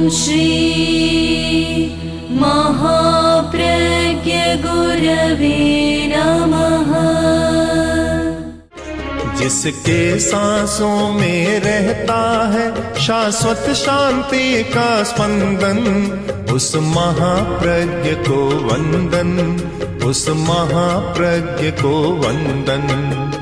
श्री महाप्रज्ञ गुरवे नमः। जिसके सांसों में रहता है शाश्वत शांति का स्पंदन, उस महाप्रज्ञ को वंदन, उस महाप्रज्ञ को वंदन।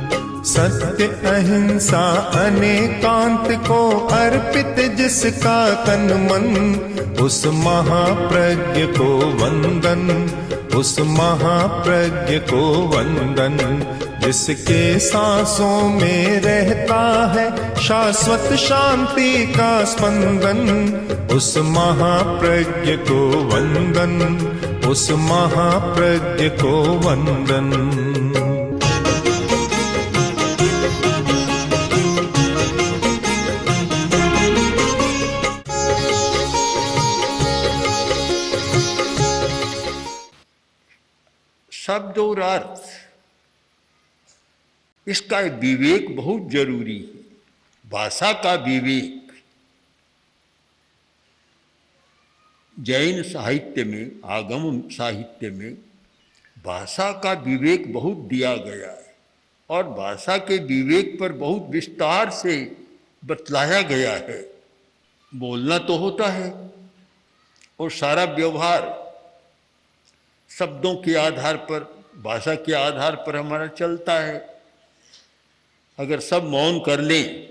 सत्य अहिंसा अनेकांत को अर्पित जिसका तन मन, उस महाप्रज्ञ को वंदन, उस महाप्रज्ञ को वंदन। जिसके सांसों में रहता है शाश्वत शांति का स्पंदन, उस महाप्रज्ञ को वंदन, उस महाप्रज्ञ को वंदन। शब्द और अर्थ, इसका विवेक बहुत जरूरी है। भाषा का विवेक जैन साहित्य में, आगम साहित्य में भाषा का विवेक बहुत दिया गया है और भाषा के विवेक पर बहुत विस्तार से बतलाया गया है। बोलना तो होता है और सारा व्यवहार शब्दों के आधार पर, भाषा के आधार पर हमारा चलता है। अगर सब मौन कर लें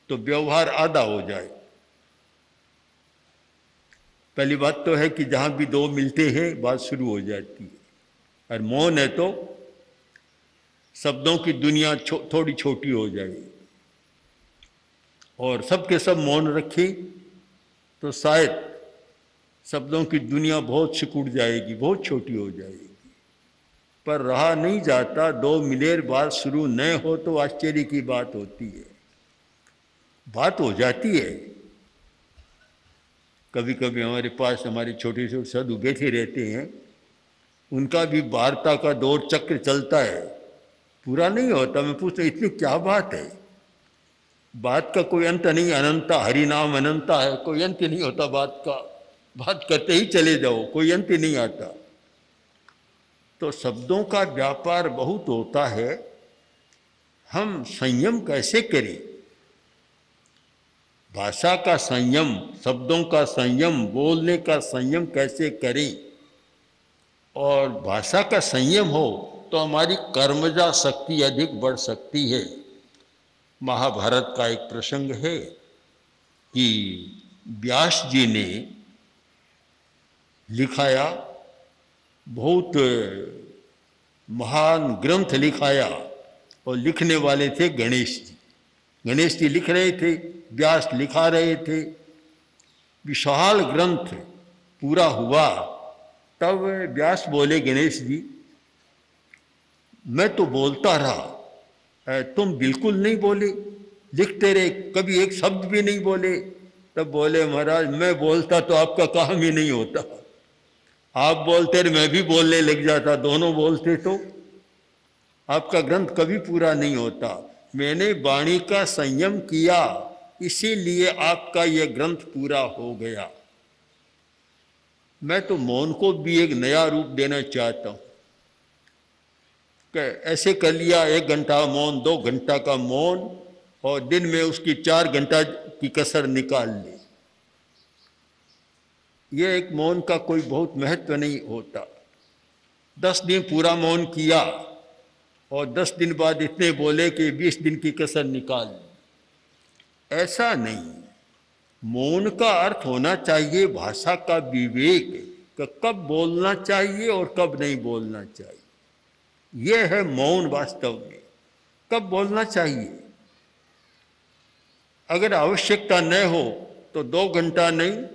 तो व्यवहार आधा हो जाए। पहली बात तो है कि जहाँ भी दो मिलते हैं बात शुरू हो जाती है, और मौन है तो शब्दों की दुनिया थोड़ी छोटी हो जाएगी। और सबके सब मौन रखें तो शायद शब्दों की दुनिया बहुत सिकुड़ जाएगी, बहुत छोटी हो जाएगी। पर रहा नहीं जाता, दो मिलेर बात शुरू न हो तो आश्चर्य की बात होती है। बात हो जाती है। कभी कभी हमारे पास हमारे छोटे छोटे साधु बैठे रहते हैं, उनका भी वार्ता का दौर चक्र चलता है, पूरा नहीं होता। मैं पूछता इतनी क्या बात है? बात का कोई अंत नहीं, अनंता, हरि नाम अनंता है, कोई अंत नहीं होता बात का। बात करते ही चले जाओ, कोई अंत नहीं आता। तो शब्दों का व्यापार बहुत होता है। हम संयम कैसे करें? भाषा का संयम, शब्दों का संयम, बोलने का संयम कैसे करें? और भाषा का संयम हो तो हमारी कर्मजा शक्ति अधिक बढ़ सकती है। महाभारत का एक प्रसंग है कि व्यास जी ने लिखाया, बहुत महान ग्रंथ लिखाया, और लिखने वाले थे गणेश जी। गणेश जी लिख रहे थे, व्यास लिखा रहे थे। विशाल ग्रंथ पूरा हुआ, तब व्यास बोले गणेश जी, मैं तो बोलता रहा, तुम बिल्कुल नहीं बोले, लिखते रहे, कभी एक शब्द भी नहीं बोले। तब बोले महाराज, मैं बोलता तो आपका काम ही नहीं होता। आप बोलते रहे, मैं भी बोलने लग जाता, दोनों बोलते तो आपका ग्रंथ कभी पूरा नहीं होता। मैंने वाणी का संयम किया, इसीलिए आपका यह ग्रंथ पूरा हो गया। मैं तो मौन को भी एक नया रूप देना चाहता हूँ कि ऐसे कर लिया 1 घंटा मौन, 2 घंटा का मौन, और दिन में उसकी 4 घंटा की कसर निकाल ली। ये एक मौन का कोई बहुत महत्व नहीं होता। 10 दिन पूरा मौन किया और 10 दिन बाद इतने बोले कि 20 दिन की कसर निकाल ली। ऐसा नहीं। मौन का अर्थ होना चाहिए भाषा का विवेक, कि कब बोलना चाहिए और कब नहीं बोलना चाहिए। यह है मौन वास्तव में। कब बोलना चाहिए? अगर आवश्यकता न हो तो 2 घंटा नहीं,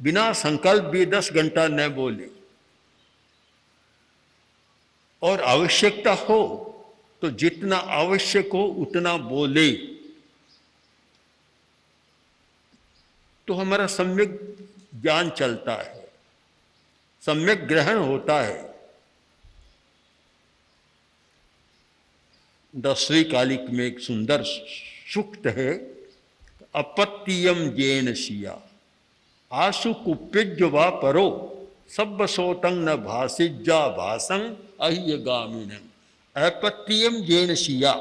बिना संकल्प भी 10 घंटा न बोले। और आवश्यकता हो तो जितना आवश्यक हो उतना बोले, तो हमारा सम्यक ज्ञान चलता है, सम्यक ग्रहण होता है। 10वीं कालिक में एक सुंदर सूक्त है, अपत्यम जैन सिया। आशु कुप्यज वा परो सब सोतंग न भाषिज्जा भाषं अह्य गामिनम अपत्यम जेन शिया।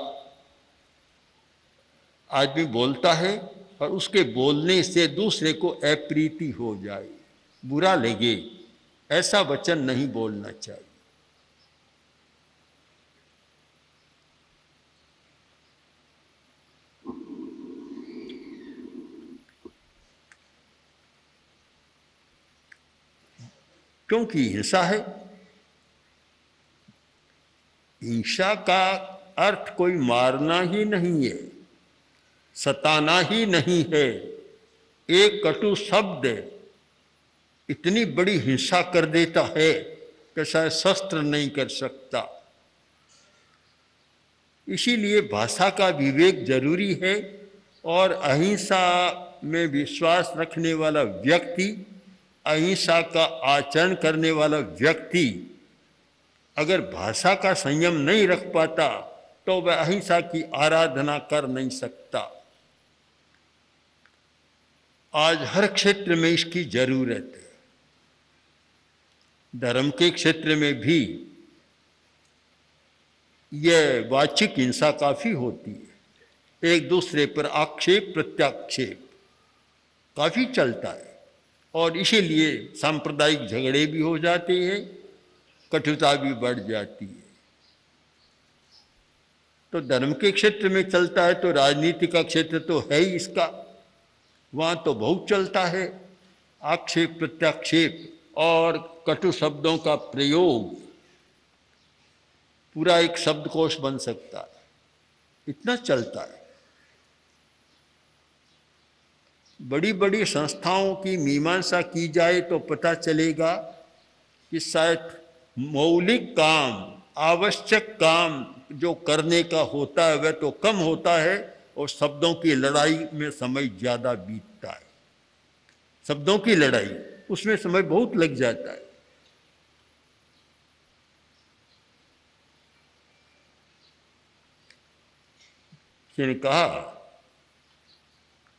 आदमी बोलता है और उसके बोलने से दूसरे को अप्रीति हो जाए, बुरा लगे, ऐसा वचन नहीं बोलना चाहिए। क्योंकि हिंसा है। हिंसा का अर्थ कोई मारना ही नहीं है, सताना ही नहीं है। एक कटु शब्द इतनी बड़ी हिंसा कर देता है कि शायद शस्त्र नहीं कर सकता। इसीलिए भाषा का विवेक जरूरी है। और अहिंसा में विश्वास रखने वाला व्यक्ति, अहिंसा का आचरण करने वाला व्यक्ति अगर भाषा का संयम नहीं रख पाता तो वह अहिंसा की आराधना कर नहीं सकता। आज हर क्षेत्र में इसकी जरूरत है। धर्म के क्षेत्र में भी यह वाचिक हिंसा काफी होती है। एक दूसरे पर आक्षेप प्रत्याक्षेप काफी चलता है और इसीलिए सांप्रदायिक झगड़े भी हो जाते हैं, कटुता भी बढ़ जाती है। तो धर्म के क्षेत्र में चलता है तो राजनीति का क्षेत्र तो है ही इसका, वहाँ तो बहुत चलता है। आक्षेप प्रत्याक्षेप और कटु शब्दों का प्रयोग, पूरा एक शब्दकोश बन सकता है, इतना चलता है। बड़ी बड़ी संस्थाओं की मीमांसा की जाए तो पता चलेगा कि शायद मौलिक काम, आवश्यक काम जो करने का होता है वह तो कम होता है और शब्दों की लड़ाई में समय ज़्यादा बीतता है। शब्दों की लड़ाई, उसमें समय बहुत लग जाता है। किसी ने कहा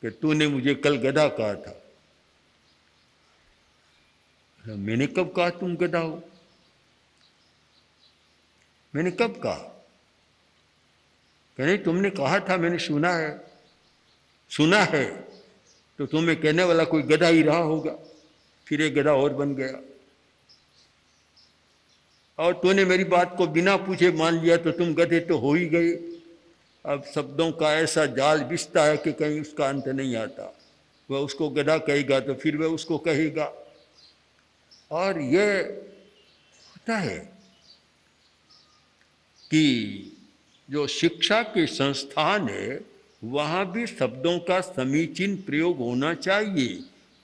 कि तूने मुझे कल गधा कहा था। मैंने कब कहा तुम गधा हो? मैंने कब कहा? नहीं, तुमने कहा था, मैंने सुना है। सुना है तो तुम्हें कहने वाला कोई गधा ही रहा होगा, फिर एक गधा और बन गया। और तूने मेरी बात को बिना पूछे मान लिया तो तुम गधे तो हो ही गए। अब शब्दों का ऐसा जाल बिछता है कि कहीं उसका अंत नहीं आता। वह उसको गधा कहेगा तो फिर वह उसको कहेगा। और यह होता है कि जो शिक्षा के संस्थान है वहाँ भी शब्दों का समीचीन प्रयोग होना चाहिए,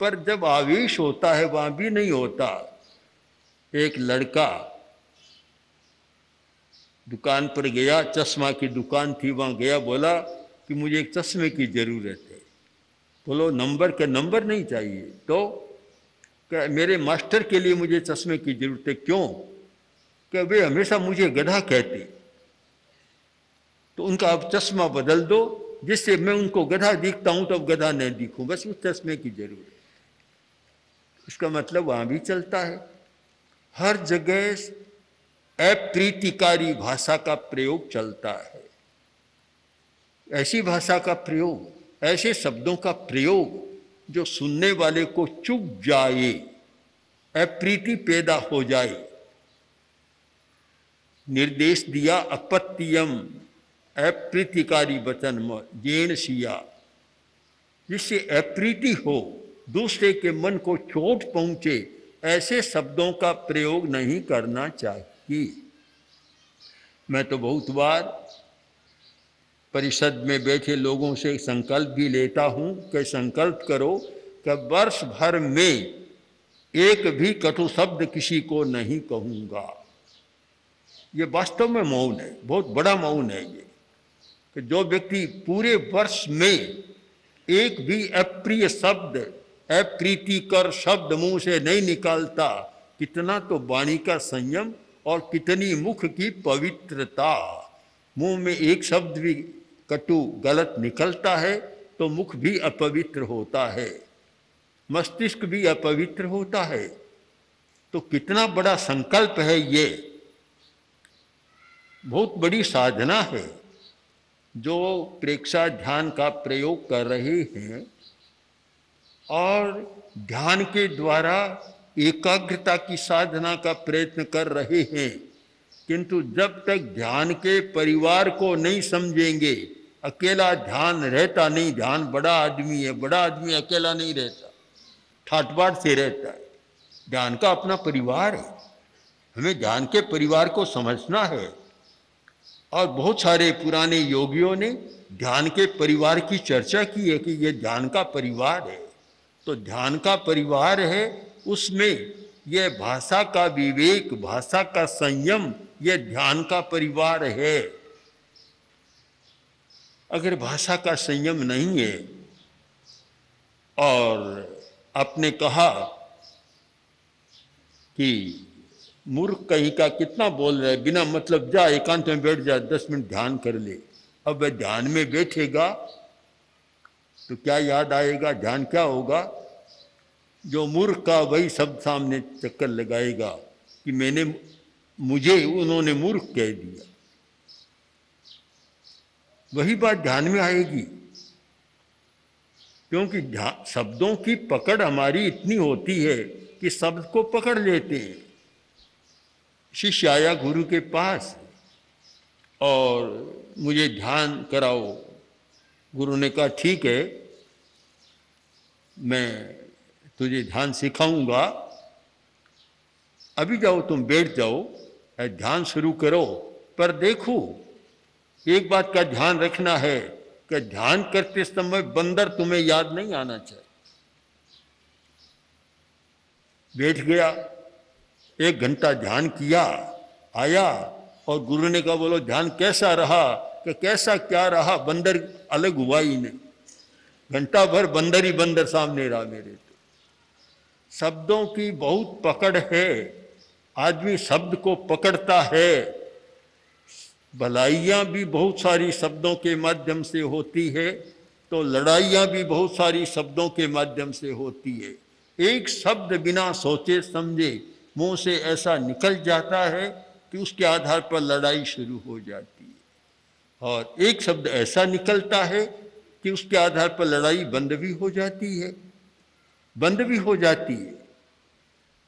पर जब आवेश होता है वहाँ भी नहीं होता। एक लड़का दुकान पर गया, चश्मा की दुकान थी, वहाँ गया, बोला कि मुझे एक चश्मे की ज़रूरत है। बोलो नंबर के नंबर नहीं चाहिए, तो क्या मेरे मास्टर के लिए मुझे चश्मे की ज़रूरत है। क्यों? कि वे हमेशा मुझे गधा कहते, तो उनका अब चश्मा बदल दो जिससे मैं उनको गधा दिखता हूँ तो अब गधा नहीं दिखूँ, बस उस चश्मे की जरूरत है। इसका मतलब वहाँ भी चलता है। हर जगह अप्रीतिकारी भाषा का प्रयोग चलता है। ऐसी भाषा का प्रयोग, ऐसे शब्दों का प्रयोग जो सुनने वाले को चुभ जाए, अप्रीति पैदा हो जाए। निर्देश दिया अपत्यम, अप्रीतिकारी वचन जेन सिया, जिससे अप्रीति हो, दूसरे के मन को चोट पहुंचे, ऐसे शब्दों का प्रयोग नहीं करना चाहिए। मैं तो बहुत बार परिषद में बैठे लोगों से संकल्प भी लेता हूं कि संकल्प करो कि वर्ष भर में एक भी कटु शब्द किसी को नहीं कहूँगा। ये वास्तव में मौन है, बहुत बड़ा मौन है ये, कि जो व्यक्ति पूरे वर्ष में एक भी अप्रिय शब्द, अप्रीतिकर शब्द मुंह से नहीं निकालता, कितना तो वाणी का संयम और कितनी मुख की पवित्रता। मुंह में एक शब्द भी कटु गलत निकलता है तो मुख भी अपवित्र होता है। मस्तिष्क भी अपवित्र होता है। तो कितना बड़ा संकल्प है ये, बहुत बड़ी साधना है। जो प्रेक्षा ध्यान का प्रयोग कर रहे हैं और ध्यान के द्वारा एकाग्रता की साधना का प्रयत्न कर रहे हैं, किंतु जब तक ध्यान के परिवार को नहीं समझेंगे, अकेला ध्यान रहता नहीं। ध्यान बड़ा आदमी है, बड़ा आदमी अकेला नहीं रहता, ठाट बाट से रहता है। ध्यान का अपना परिवार है, हमें ध्यान के परिवार को समझना है। और बहुत सारे पुराने योगियों ने ध्यान के परिवार की चर्चा की है कि ये ध्यान का परिवार है। तो ध्यान का परिवार है, उसमें यह भाषा का विवेक, भाषा का संयम, यह ध्यान का परिवार है। अगर भाषा का संयम नहीं है और आपने कहा कि मूर्ख कहीं का कितना बोल रहा है, बिना मतलब जा एकांत में बैठ जा, 10 मिनट ध्यान कर ले। अब वह ध्यान में बैठेगा तो क्या याद आएगा, ध्यान क्या होगा? जो मूर्ख का वही शब्द सामने चक्कर लगाएगा कि मुझे उन्होंने मूर्ख कह दिया। वही बात ध्यान में आएगी, क्योंकि शब्दों की पकड़ हमारी इतनी होती है कि शब्द को पकड़ लेते हैं। शिष्य आया गुरु के पास और मुझे ध्यान कराओ। गुरु ने कहा ठीक है, मैं तुझे ध्यान सिखाऊंगा, अभी जाओ तुम बैठ जाओ, ध्यान शुरू करो। पर देखो, एक बात का ध्यान रखना है कि ध्यान करते समय बंदर तुम्हें याद नहीं आना चाहिए। बैठ गया, 1 घंटा ध्यान किया, आया और गुरु ने कहा बोलो ध्यान कैसा रहा? कि कैसा क्या रहा, बंदर अलग हुआ ही नहीं। घंटा भर बंदर ही बंदर सामने रहा मेरे। तो शब्दों की बहुत पकड़ है, आदमी शब्द को पकड़ता है। भलाइयाँ भी बहुत सारी शब्दों के माध्यम से होती है, तो लड़ाइयाँ भी बहुत सारी शब्दों के माध्यम से होती है। एक शब्द बिना सोचे समझे मुंह से ऐसा निकल जाता है कि उसके आधार पर लड़ाई शुरू हो जाती है, और एक शब्द ऐसा निकलता है कि उसके आधार पर लड़ाई बंद भी हो जाती है, बंद भी हो जाती है।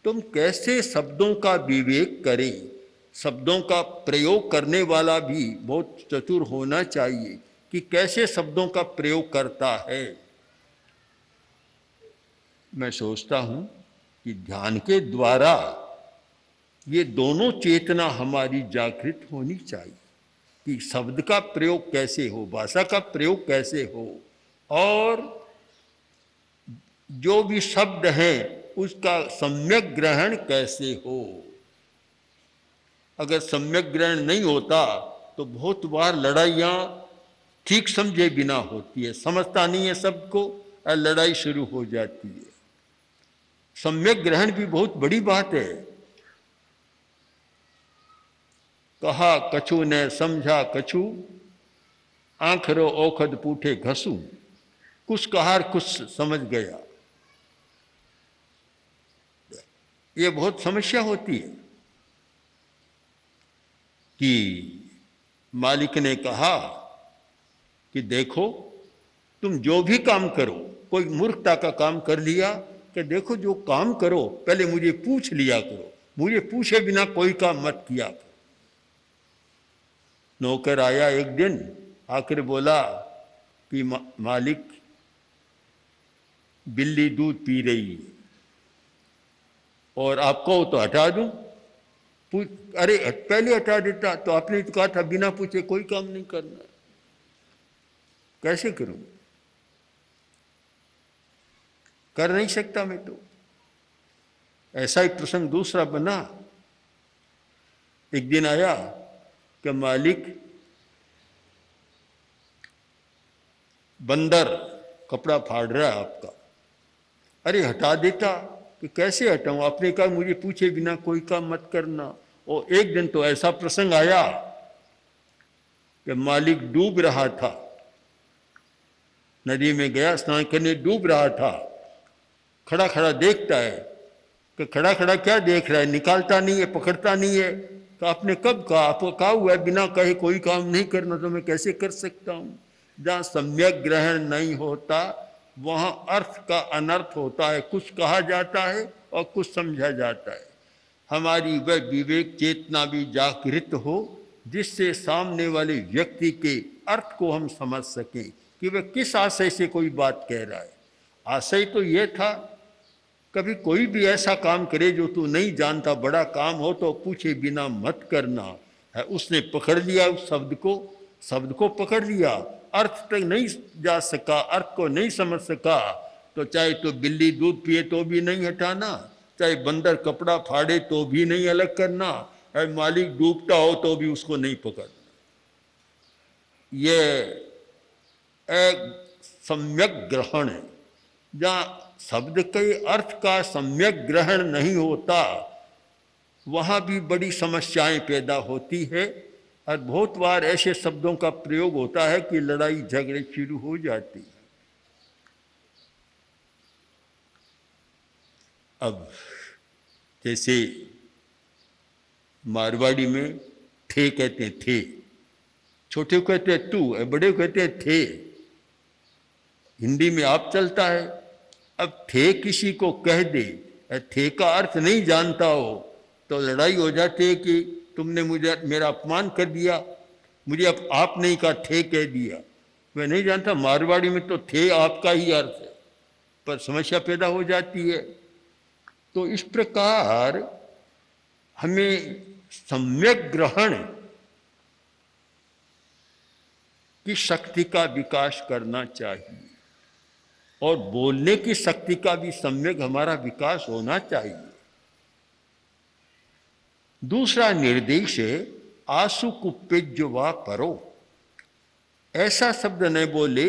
तुम कैसे शब्दों का विवेक करें? शब्दों का प्रयोग करने वाला भी बहुत चतुर होना चाहिए कि कैसे शब्दों का प्रयोग करता है। मैं सोचता हूं कि ध्यान के द्वारा ये दोनों चेतना हमारी जागृत होनी चाहिए कि शब्द का प्रयोग कैसे हो, भाषा का प्रयोग कैसे हो, और जो भी शब्द है उसका सम्यक ग्रहण कैसे हो। अगर सम्यक ग्रहण नहीं होता तो बहुत बार लड़ाइयाँ ठीक समझे बिना होती है, समझता नहीं है सबको और लड़ाई शुरू हो जाती है। सम्यक ग्रहण भी बहुत बड़ी बात है। कहा कछु ने समझा कछु, आंखरो ओखद पूठे घसू। कुछ कहा कुछ समझ गया, ये बहुत समस्या होती है। कि मालिक ने कहा कि देखो तुम जो भी काम करो, कोई मूर्खता का काम कर लिया कि देखो जो काम करो पहले मुझे पूछ लिया करो, मुझे पूछे बिना कोई काम मत किया करो। नौकर आया एक दिन, आकर बोला कि मालिक बिल्ली दूध पी रही है और आप कहो तो हटा दूं। अरे पहले हटा देता, तो आपने तो कहा था बिना पूछे कोई काम नहीं करना, कैसे करूं? कर नहीं सकता मैं तो। ऐसा ही प्रसंग दूसरा बना। एक दिन आया कि मालिक बंदर कपड़ा फाड़ रहा है आपका। अरे हटा देता, कि कैसे हटाऊं? आपने कहा मुझे पूछे बिना कोई काम मत करना। और एक दिन तो ऐसा प्रसंग आया कि मालिक डूब रहा था, नदी में गया स्नान करने, डूब रहा था। खड़ा खड़ा देखता है कि खड़ा खड़ा क्या देख रहा है, निकालता नहीं है, पकड़ता नहीं है। तो आपने कब कहा? आपको कहा हुआ है बिना कहे कोई काम नहीं करना, तो मैं कैसे कर सकता हूँ? जहाँ सम्यक ग्रहण नहीं होता वहाँ अर्थ का अनर्थ होता है। कुछ कहा जाता है और कुछ समझा जाता है। हमारी वह विवेक चेतना भी जागृत हो जिससे सामने वाले व्यक्ति के अर्थ को हम समझ सकें कि वह किस आशय से कोई बात कह रहा है। आशय तो यह था, कभी कोई भी ऐसा काम करे जो तू नहीं जानता, बड़ा काम हो तो पूछे बिना मत करना है। उसने पकड़ लिया उस शब्द को पकड़ लिया, अर्थ तक नहीं जा सका, अर्थ को नहीं समझ सका, तो चाहे तो बिल्ली दूध पिए तो भी नहीं हटाना, चाहे बंदर कपड़ा फाड़े तो भी नहीं अलग करना, चाहे मालिक डूबता हो तो भी उसको नहीं पकड़ना। ये एक सम्यक ग्रहण है। जहाँ शब्द के अर्थ का सम्यक ग्रहण नहीं होता वहाँ भी बड़ी समस्याएं पैदा होती है। और बहुत बार ऐसे शब्दों का प्रयोग होता है कि लड़ाई झगड़े शुरू हो जाती है। अब जैसे मारवाड़ी में थे कहते हैं थे, छोटे को कहते हैं तू, बड़े को कहते हैं थे। हिंदी में आप चलता है। अब थे किसी को कह दे, थे का अर्थ नहीं जानता हो तो लड़ाई हो जाती है कि तुमने मेरा अपमान कर दिया, मुझे अब आप नहीं कहा, थे कह दिया। मैं नहीं जानता, मारवाड़ी में तो थे आपका ही अर्थ है, पर समस्या पैदा हो जाती है। तो इस प्रकार हमें सम्यक ग्रहण की शक्ति का विकास करना चाहिए और बोलने की शक्ति का भी सम्यक हमारा विकास होना चाहिए। दूसरा निर्देश है आसु कुप्पेज्य वा परो। ऐसा शब्द न बोले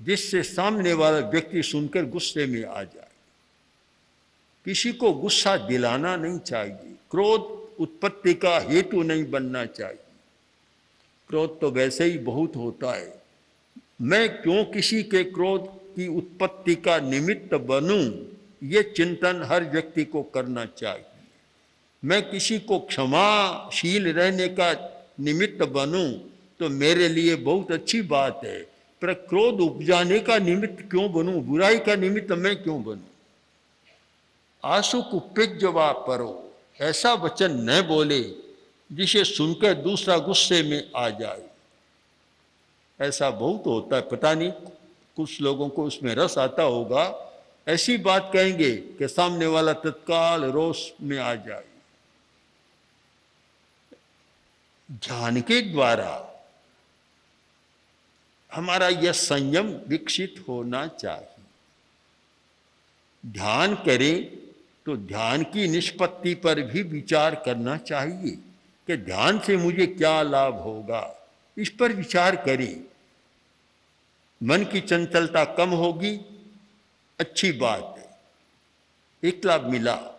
जिससे सामने वाला व्यक्ति सुनकर गुस्से में आ जाए। किसी को गुस्सा दिलाना नहीं चाहिए, क्रोध उत्पत्ति का हेतु नहीं बनना चाहिए। क्रोध तो वैसे ही बहुत होता है, मैं क्यों किसी के क्रोध की उत्पत्ति का निमित्त बनूं, ये चिंतन हर व्यक्ति को करना चाहिए। मैं किसी को क्षमाशील रहने का निमित्त बनूं तो मेरे लिए बहुत अच्छी बात है, पर क्रोध उपजाने का निमित्त क्यों बनूं, बुराई का निमित्त मैं क्यों बनूं। आसु कुप्पेज्य वा परो, ऐसा वचन न बोले जिसे सुनकर दूसरा गुस्से में आ जाए। ऐसा बहुत होता है, पता नहीं कुछ लोगों को उसमें रस आता होगा, ऐसी बात कहेंगे कि सामने वाला तत्काल रोष में आ जाए। ध्यान के द्वारा हमारा यह संयम विकसित होना चाहिए। ध्यान करें तो ध्यान की निष्पत्ति पर भी विचार करना चाहिए कि ध्यान से मुझे क्या लाभ होगा, इस पर विचार करें। मन की चंचलता कम होगी, अच्छी बात है, एक लाभ मिला,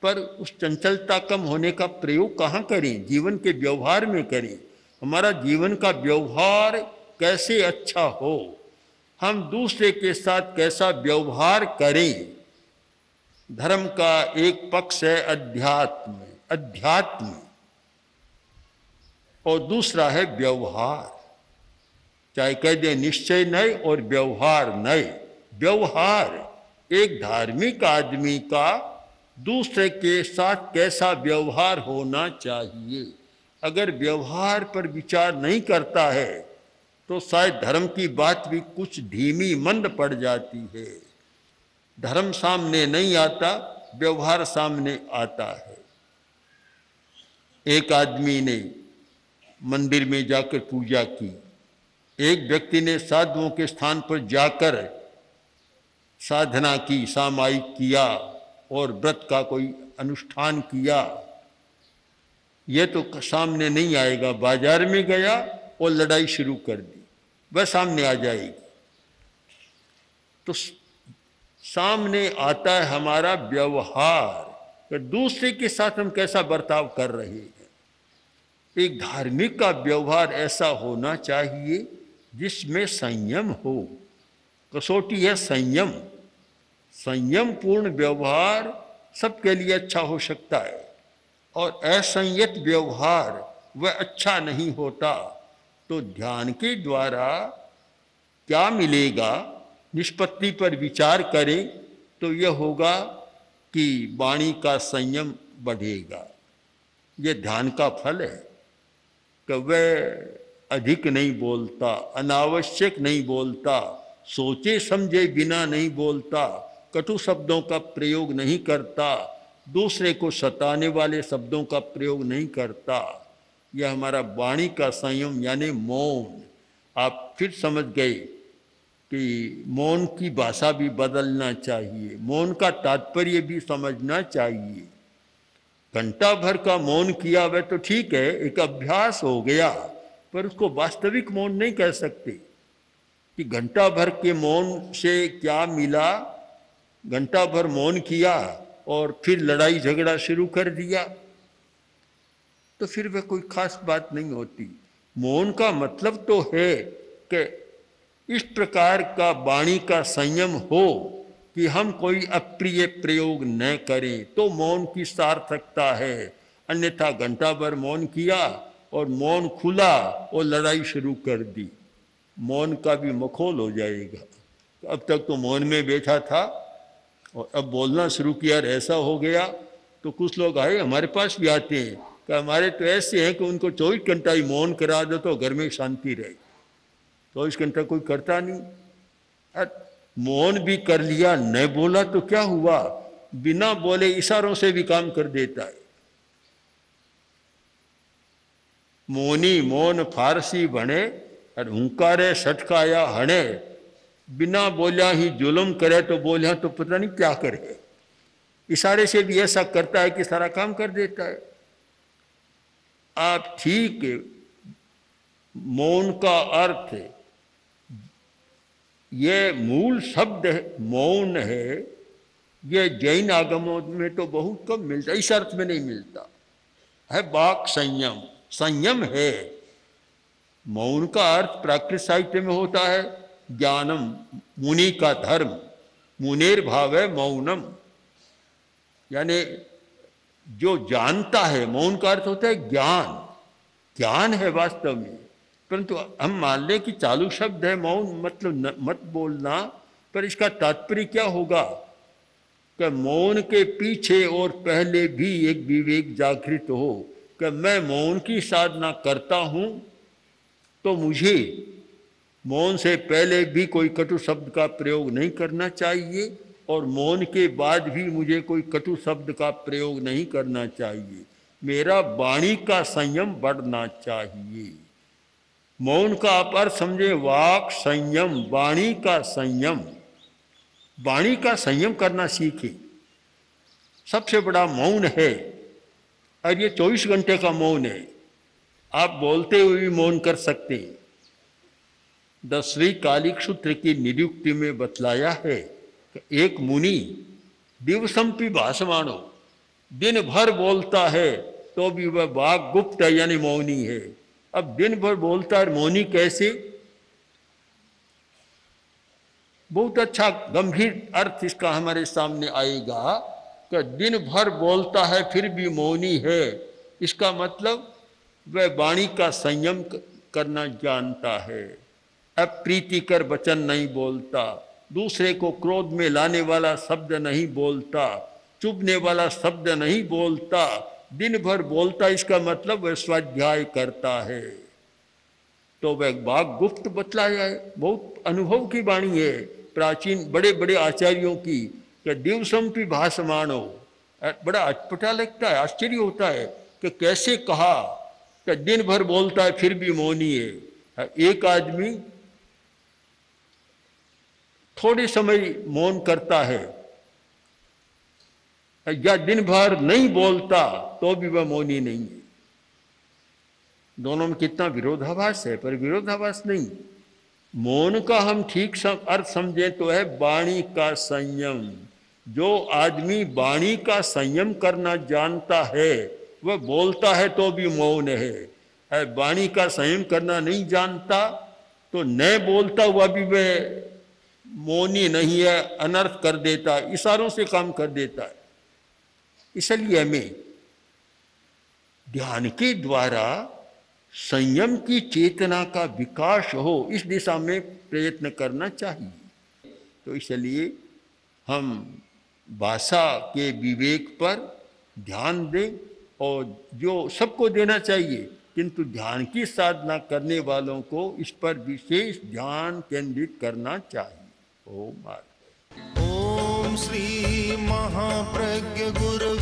पर उस चंचलता कम होने का प्रयोग कहाँ करें? जीवन के व्यवहार में करें। हमारा जीवन का व्यवहार कैसे अच्छा हो, हम दूसरे के साथ कैसा व्यवहार करें। धर्म का एक पक्ष है अध्यात्म और दूसरा है व्यवहार। चाहे कह दे निश्चय नए और व्यवहार नए। व्यवहार एक धार्मिक आदमी का दूसरे के साथ कैसा व्यवहार होना चाहिए। अगर व्यवहार पर विचार नहीं करता है तो शायद धर्म की बात भी कुछ धीमी मंद पड़ जाती है। धर्म सामने नहीं आता, व्यवहार सामने आता है। एक आदमी ने मंदिर में जाकर पूजा की, एक व्यक्ति ने साधुओं के स्थान पर जाकर साधना की, सामायिक किया और व्रत का कोई अनुष्ठान किया। यह तो सामने नहीं आएगा। बाजार में गया और लड़ाई शुरू कर दी, वह सामने आ जाएगी। तो सामने आता है हमारा व्यवहार, कि दूसरे के साथ हम कैसा बर्ताव कर रहे हैं। एक धार्मिक का व्यवहार ऐसा होना चाहिए जिसमें संयम हो। कसौटी है संयम। संयम पूर्ण व्यवहार सबके लिए अच्छा हो सकता है और असंयत व्यवहार वह अच्छा नहीं होता। तो ध्यान के द्वारा क्या मिलेगा, निष्पत्ति पर विचार करें तो यह होगा कि वाणी का संयम बढ़ेगा। यह ध्यान का फल है कि वह अधिक नहीं बोलता, अनावश्यक नहीं बोलता, सोचे समझे बिना नहीं बोलता, कटु शब्दों का प्रयोग नहीं करता, दूसरे को सताने वाले शब्दों का प्रयोग नहीं करता। यह हमारा वाणी का संयम यानी मौन। आप फिर समझ गए कि मौन की भाषा भी बदलना चाहिए, मौन का तात्पर्य भी समझना चाहिए। घंटा भर का मौन किया वह तो ठीक है, एक अभ्यास हो गया, पर उसको वास्तविक मौन नहीं कह सकते कि घंटा भर के मौन से क्या मिला। घंटा भर मौन किया और फिर लड़ाई झगड़ा शुरू कर दिया तो फिर वह कोई खास बात नहीं होती। मौन का मतलब तो है कि इस प्रकार का वाणी का संयम हो कि हम कोई अप्रिय प्रयोग न करें, तो मौन की सार्थकता है। अन्यथा घंटा भर मौन किया और मौन खुला और लड़ाई शुरू कर दी, मौन का भी मखौल हो जाएगा। अब तक तो मौन में बैठा था और अब बोलना शुरू किया और ऐसा हो गया। तो कुछ लोग आए, हमारे पास भी आते हैं कि हमारे तो ऐसे हैं कि उनको 24 घंटा ही मौन करा दो तो घर में शांति रहे। 24 घंटा कोई करता नहीं। मौन भी कर लिया, न बोला तो क्या हुआ, बिना बोले इशारों से भी काम कर देता है। मौनी मौन फारसी बने और हुंकारे सटकाया हणे, बिना बोलिया ही जुल्म करे तो बोलिया तो पता नहीं क्या करे। इशारे से भी ऐसा करता है कि सारा काम कर देता है। आप ठीक है, मौन का अर्थ है, ये मूल शब्द है, मौन है, ये जैन आगमों में तो बहुत कम मिलता, इस अर्थ में नहीं मिलता है। वाक संयम, संयम है। मौन का अर्थ प्राकृत साहित्य में होता है ज्ञानम, मुनि का धर्म, मुनेर भाव है मौनम, यानी जो जानता है। मौन का अर्थ होता है ज्ञान, ज्ञान है वास्तव में। परंतु हम मान लें कि चालू शब्द है मौन, मतलब मत बोलना, पर इसका तात्पर्य क्या होगा कि मौन के पीछे और पहले भी एक विवेक जागृत हो कि मैं मौन की साधना करता हूं तो मुझे मौन से पहले भी कोई कटु शब्द का प्रयोग नहीं करना चाहिए और मौन के बाद भी मुझे कोई कटु शब्द का प्रयोग नहीं करना चाहिए। मेरा वाणी का संयम बढ़ना चाहिए। मौन का आप अर्थ समझे, वाक संयम, वाणी का संयम। वाणी का संयम करना सीखे। सबसे बड़ा मौन है और ये 24 घंटे का मौन है। आप बोलते हुए भी मौन कर सकते हैं। 10वीं कालिक सूत्र की निरुक्ति में बतलाया है कि एक मुनि दिवसंपि भाषमाणो, दिन भर बोलता है तो भी वह वाक गुप्त है यानी मौनी है। अब दिन भर बोलता है, मौनी कैसे? बहुत अच्छा गंभीर अर्थ इसका हमारे सामने आएगा कि दिन भर बोलता है फिर भी मौनी है। इसका मतलब वह वाणी का संयम करना जानता है, अप्रीतिकर वचन नहीं बोलता, दूसरे को क्रोध में लाने वाला शब्द नहीं बोलता, चुभने वाला शब्द नहीं बोलता, दिन भर बोलता, इसका मतलब वह स्वाध्याय करता है। तो वह वाक गुप्त बतलाया है। बहुत अनुभव की वाणी है प्राचीन बड़े बड़े आचार्यों की कि दिवसंपि भाषमाणो। बड़ा अटपटा लगता है, आश्चर्य होता है कि कैसे कहा कि दिन भर बोलता है फिर भी मौनी है। एक आदमी थोड़े समय मौन करता है या दिन भर नहीं बोलता तो भी वह मौनी नहीं है। दोनों में कितना विरोधाभास है, पर विरोधाभास नहीं। मौन का हम ठीक अर्थ समझें तो है वाणी का संयम। जो आदमी वाणी का संयम करना जानता है वह बोलता है तो भी मौन है। वाणी का संयम करना नहीं जानता तो न बोलता हुआ भी वह मौनी नहीं है, अनर्थ कर देता है, इशारों से काम कर देता है। इसलिए हमें ध्यान के द्वारा संयम की चेतना का विकास हो, इस दिशा में प्रयत्न करना चाहिए। तो इसलिए हम भाषा के विवेक पर ध्यान दें, और जो सबको देना चाहिए, किंतु ध्यान की साधना करने वालों को इस पर विशेष ध्यान केंद्रित करना चाहिए। ओम ओम श्री महाप्रज्ञ गुरु